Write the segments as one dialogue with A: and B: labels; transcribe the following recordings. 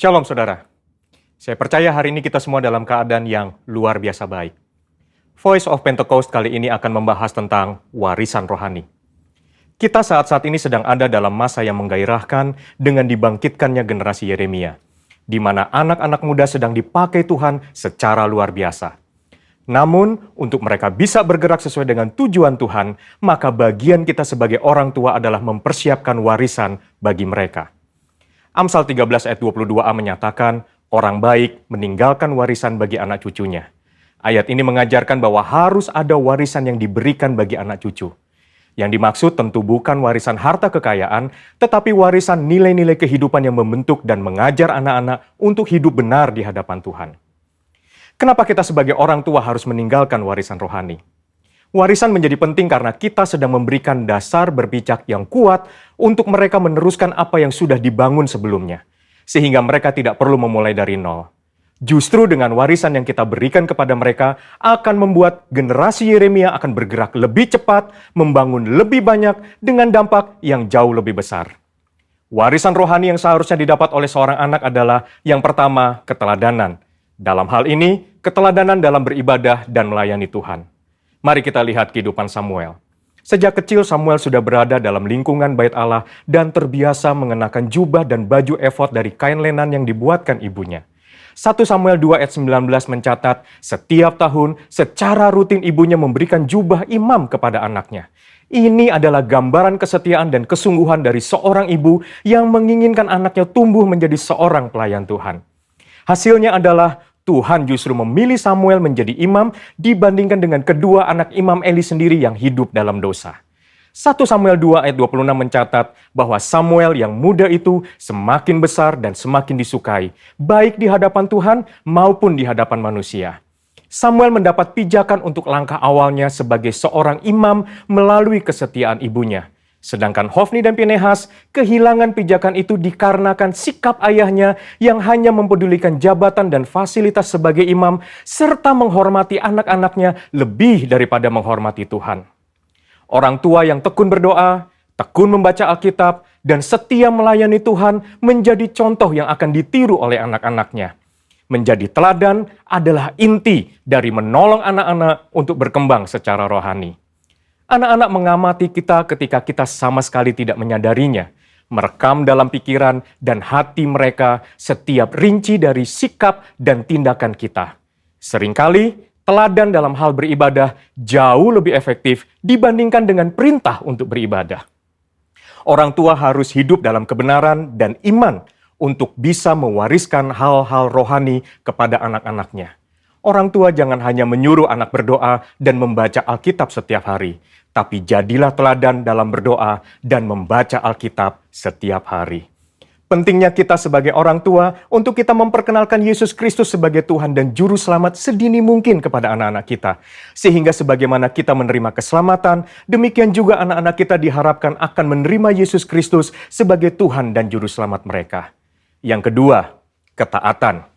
A: Shalom saudara. Saya percaya hari ini kita semua dalam keadaan yang luar biasa baik. Voice of Pentecost kali ini akan membahas tentang warisan rohani. Kita saat-saat ini sedang ada dalam masa yang menggairahkan dengan dibangkitkannya generasi Yeremia, di mana anak-anak muda sedang dipakai Tuhan secara luar biasa. Namun, untuk mereka bisa bergerak sesuai dengan tujuan Tuhan, maka bagian kita sebagai orang tua adalah mempersiapkan warisan bagi mereka. Amsal 13 ayat 22a menyatakan, orang baik meninggalkan warisan bagi anak cucunya. Ayat ini mengajarkan bahwa harus ada warisan yang diberikan bagi anak cucu. Yang dimaksud tentu bukan warisan harta kekayaan, tetapi warisan nilai-nilai kehidupan yang membentuk dan mengajar anak-anak untuk hidup benar di hadapan Tuhan. Kenapa kita sebagai orang tua harus meninggalkan warisan rohani? Warisan menjadi penting karena kita sedang memberikan dasar berpijak yang kuat untuk mereka meneruskan apa yang sudah dibangun sebelumnya, sehingga mereka tidak perlu memulai dari nol. Justru dengan warisan yang kita berikan kepada mereka akan membuat generasi Yeremia akan bergerak lebih cepat, membangun lebih banyak dengan dampak yang jauh lebih besar. Warisan rohani yang seharusnya didapat oleh seorang anak adalah yang pertama, keteladanan. Dalam hal ini, keteladanan dalam beribadah dan melayani Tuhan. Mari kita lihat kehidupan Samuel. Sejak kecil Samuel sudah berada dalam lingkungan bait Allah dan terbiasa mengenakan jubah dan baju efod dari kain lenan yang dibuatkan ibunya. 1 Samuel 2 ayat 19 mencatat, setiap tahun secara rutin ibunya memberikan jubah imam kepada anaknya. Ini adalah gambaran kesetiaan dan kesungguhan dari seorang ibu yang menginginkan anaknya tumbuh menjadi seorang pelayan Tuhan. Hasilnya adalah Tuhan justru memilih Samuel menjadi imam dibandingkan dengan kedua anak imam Eli sendiri yang hidup dalam dosa. 1 Samuel 2 ayat 26 mencatat bahwa Samuel yang muda itu semakin besar dan semakin disukai, baik di hadapan Tuhan maupun di hadapan manusia. Samuel mendapat pijakan untuk langkah awalnya sebagai seorang imam melalui kesetiaan ibunya. Sedangkan Hofni dan Pinehas kehilangan pijakan itu dikarenakan sikap ayahnya yang hanya mempedulikan jabatan dan fasilitas sebagai imam serta menghormati anak-anaknya lebih daripada menghormati Tuhan. Orang tua yang tekun berdoa, tekun membaca Alkitab, dan setia melayani Tuhan menjadi contoh yang akan ditiru oleh anak-anaknya. Menjadi teladan adalah inti dari menolong anak-anak untuk berkembang secara rohani. Anak-anak mengamati kita ketika kita sama sekali tidak menyadarinya, merekam dalam pikiran dan hati mereka setiap rinci dari sikap dan tindakan kita. Seringkali, teladan dalam hal beribadah jauh lebih efektif dibandingkan dengan perintah untuk beribadah. Orang tua harus hidup dalam kebenaran dan iman untuk bisa mewariskan hal-hal rohani kepada anak-anaknya. Orang tua jangan hanya menyuruh anak berdoa dan membaca Alkitab setiap hari, tapi jadilah teladan dalam berdoa dan membaca Alkitab setiap hari. Pentingnya kita sebagai orang tua untuk kita memperkenalkan Yesus Kristus sebagai Tuhan dan Juru Selamat sedini mungkin kepada anak-anak kita. Sehingga sebagaimana kita menerima keselamatan, demikian juga anak-anak kita diharapkan akan menerima Yesus Kristus sebagai Tuhan dan Juru Selamat mereka. Yang kedua, ketaatan.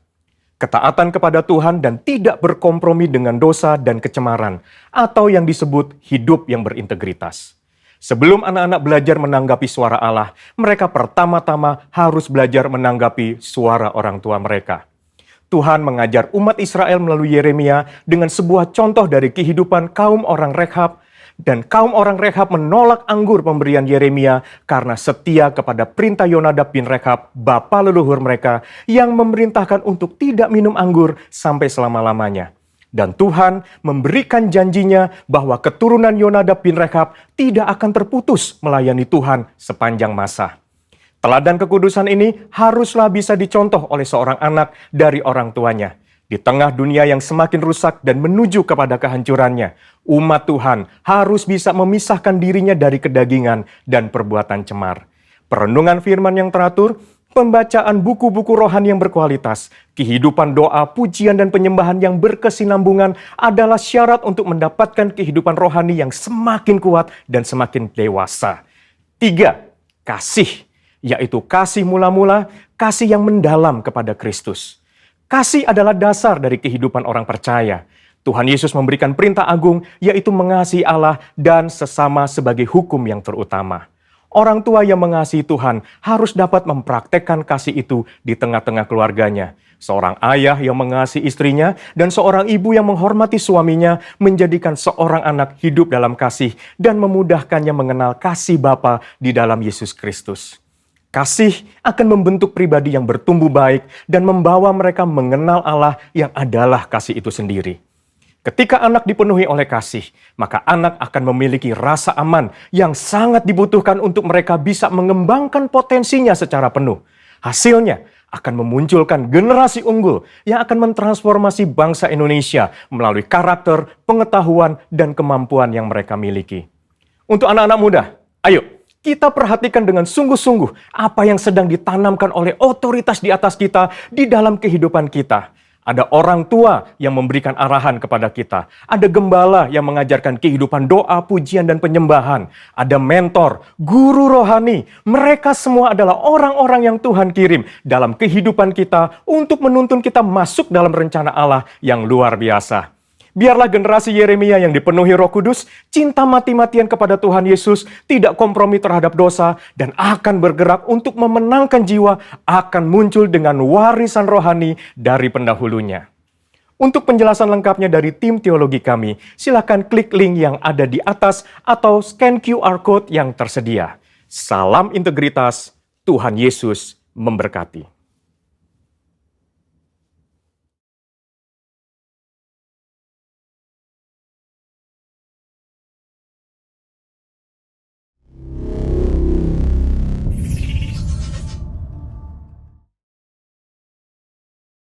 A: Ketaatan kepada Tuhan dan tidak berkompromi dengan dosa dan kecemaran, atau yang disebut hidup yang berintegritas. Sebelum anak-anak belajar menanggapi suara Allah, mereka pertama-tama harus belajar menanggapi suara orang tua mereka. Tuhan mengajar umat Israel melalui Yeremia dengan sebuah contoh dari kehidupan kaum orang Rekhab, dan kaum orang Rekhab menolak anggur pemberian Yeremia karena setia kepada perintah Yonadab bin Rekhab, bapa leluhur mereka, yang memerintahkan untuk tidak minum anggur sampai selama-lamanya. Dan Tuhan memberikan janjinya bahwa keturunan Yonadab bin Rekhab tidak akan terputus melayani Tuhan sepanjang masa. Teladan kekudusan ini haruslah bisa dicontoh oleh seorang anak dari orang tuanya. Di tengah dunia yang semakin rusak dan menuju kepada kehancurannya, umat Tuhan harus bisa memisahkan dirinya dari kedagingan dan perbuatan cemar. Perenungan firman yang teratur, pembacaan buku-buku rohani yang berkualitas, kehidupan doa, pujian, dan penyembahan yang berkesinambungan adalah syarat untuk mendapatkan kehidupan rohani yang semakin kuat dan semakin dewasa. 3. Kasih, yaitu kasih mula-mula, kasih yang mendalam kepada Kristus. Kasih adalah dasar dari kehidupan orang percaya. Tuhan Yesus memberikan perintah agung, yaitu mengasihi Allah dan sesama sebagai hukum yang terutama. Orang tua yang mengasihi Tuhan harus dapat mempraktekkan kasih itu di tengah-tengah keluarganya. Seorang ayah yang mengasihi istrinya dan seorang ibu yang menghormati suaminya menjadikan seorang anak hidup dalam kasih dan memudahkannya mengenal kasih Bapa di dalam Yesus Kristus. Kasih akan membentuk pribadi yang bertumbuh baik dan membawa mereka mengenal Allah yang adalah kasih itu sendiri. Ketika anak dipenuhi oleh kasih, maka anak akan memiliki rasa aman yang sangat dibutuhkan untuk mereka bisa mengembangkan potensinya secara penuh. Hasilnya akan memunculkan generasi unggul yang akan mentransformasi bangsa Indonesia melalui karakter, pengetahuan, dan kemampuan yang mereka miliki. Untuk anak-anak muda, ayo kita perhatikan dengan sungguh-sungguh apa yang sedang ditanamkan oleh otoritas di atas kita di dalam kehidupan kita. Ada orang tua yang memberikan arahan kepada kita. Ada gembala yang mengajarkan kehidupan doa, pujian, dan penyembahan. Ada mentor, guru rohani. Mereka semua adalah orang-orang yang Tuhan kirim dalam kehidupan kita untuk menuntun kita masuk dalam rencana Allah yang luar biasa. Biarlah generasi Yeremia yang dipenuhi Roh Kudus, cinta mati-matian kepada Tuhan Yesus, tidak kompromi terhadap dosa, dan akan bergerak untuk memenangkan jiwa, akan muncul dengan warisan rohani dari pendahulunya. Untuk penjelasan lengkapnya dari tim teologi kami, silakan klik link yang ada di atas atau scan QR Code yang tersedia. Salam integritas, Tuhan Yesus memberkati.